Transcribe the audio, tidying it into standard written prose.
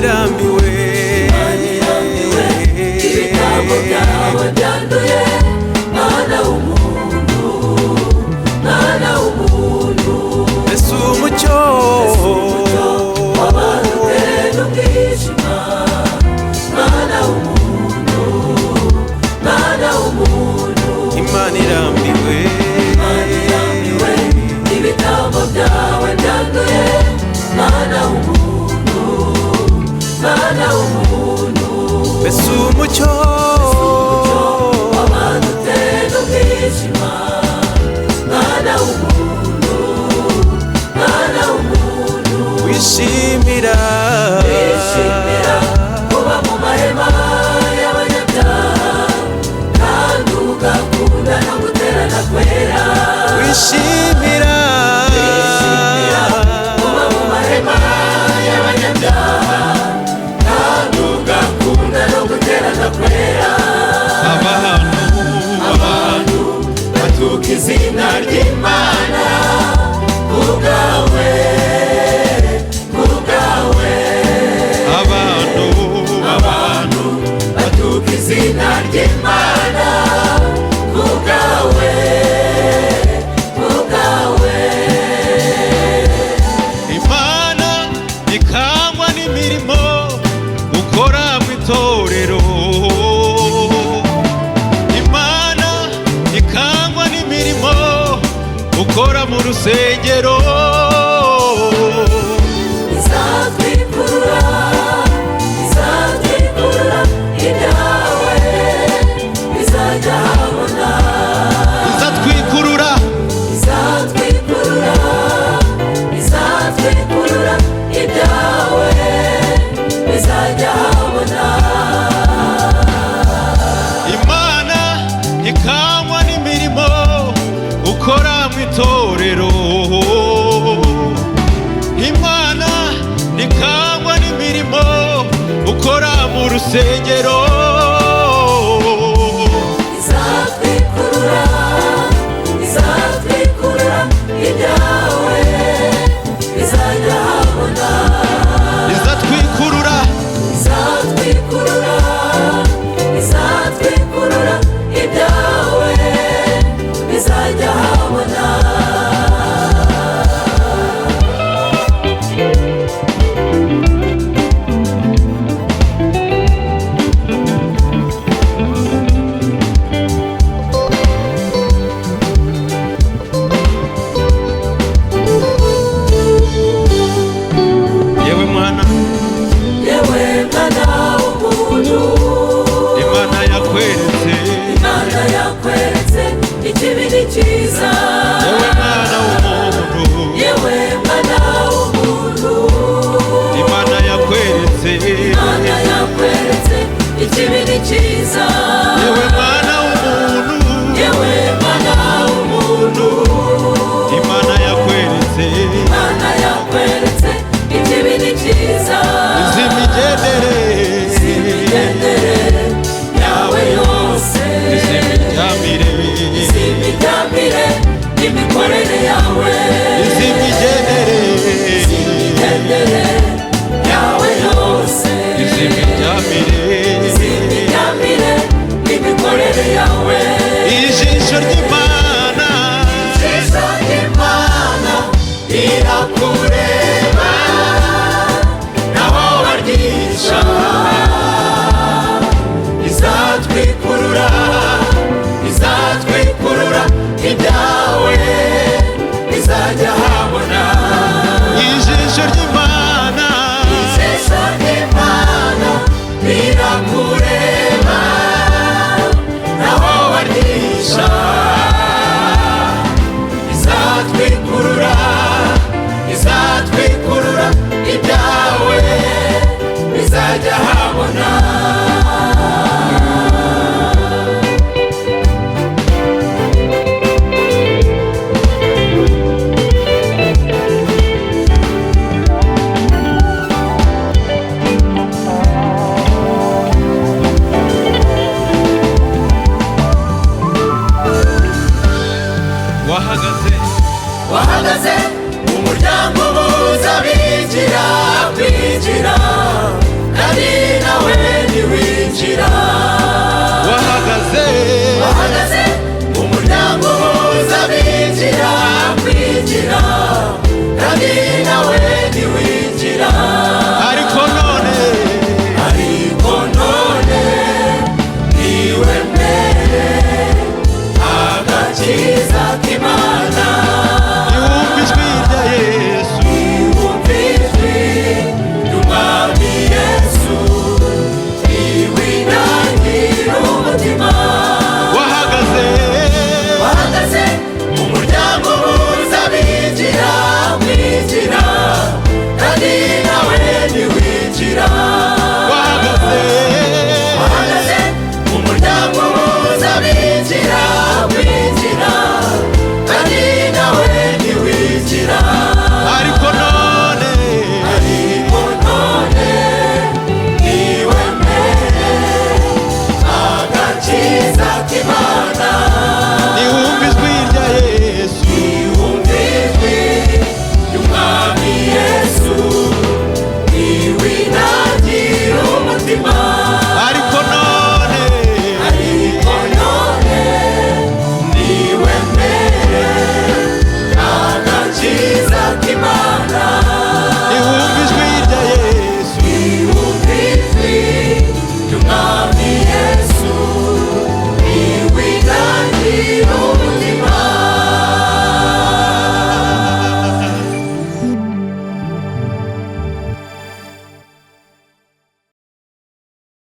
irambiwe ibitambo byawe byanduye mwana w'umuntu mwana w'umuntu ese umucyo w'abantu utera umwijima mwana w'umuntu mwana w'umuntu Imana irambiwe ibitambo byawe byanduye mwana w'umuntu mwana w'umuntu ese umucyo w'abantu utera umwijima mwana w'umuntu mwana w'umuntu wishimira kuba mu mahema y'abanyabyaha kandi ugakunda no guterana kwera wishimira kuba mu mahema y'abanyabyaha kandi ugakunda no guterana kwera abantu batuka izina ry'Imana kubwawe abantu batuka izina ry'Imana kubwawe Imana ikangwa n'imirimo ukora mu itorero Imana ikangwa n'imirimo ukora mu rusengero izatwikurura ibyawe bizajya habona izatwikurura ibyawe bizajya habona Imana ikangwa n'imirimo ukora mu itorero Imana ikangwa n'imirimo ukora mu rusengero izatwikurura ibyawe bizajya habona izatwikurura ibyawe bizajya habona yewe mwana w'umuntu Imana yakweretse ikibi n'ikiza yewe mwana w'umuntu Imana yakweretse ikibi n'ikiza yewe mwana w'umuntu Imana yakweretse ikibi n'ikiza izimigendere yawe yose izimiryamire n'imikorere yawe izimigendere yawe yose izimiryamire n'imikorere yawe ijisho ry'Imana rirakureba naho waryisha izatwikurura ibyawe bizajya habona ijisho ry'Imana rirakureba naho waryisha izatwikurura ibyawe bizajya habona wahagaze umuryango ubuza binjira kwinjira